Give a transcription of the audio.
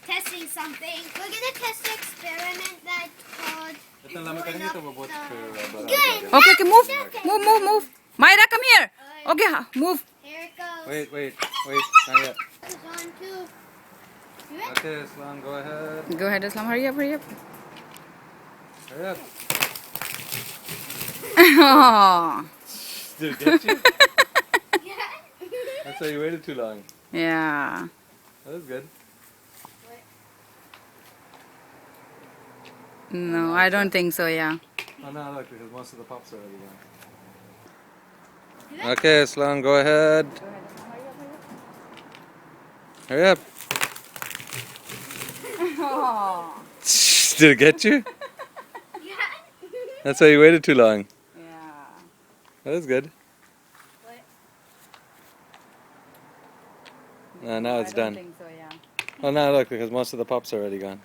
testing something. We're gonna test the experiment that's called. Good. Okay, okay, move. Myra, come here. Okay, move. Here it goes. Wait. Not yet. It's on too. You ready? Okay, Islam, go ahead. Go ahead, Islam. Hurry up. Hurry up. Oh. Did it get you? Yeah. That's why you waited too long. Yeah. That was good. No, I don't think so. Yeah. Oh no, look, because most of the pops are already gone. Okay, Islam, go ahead. Hurry up. Oh. Did it get you? Yeah. That's why you waited too long. Yeah. That was good. No, now it's I don't done. think so. Yeah. Oh no, look, because most of the pops are already gone.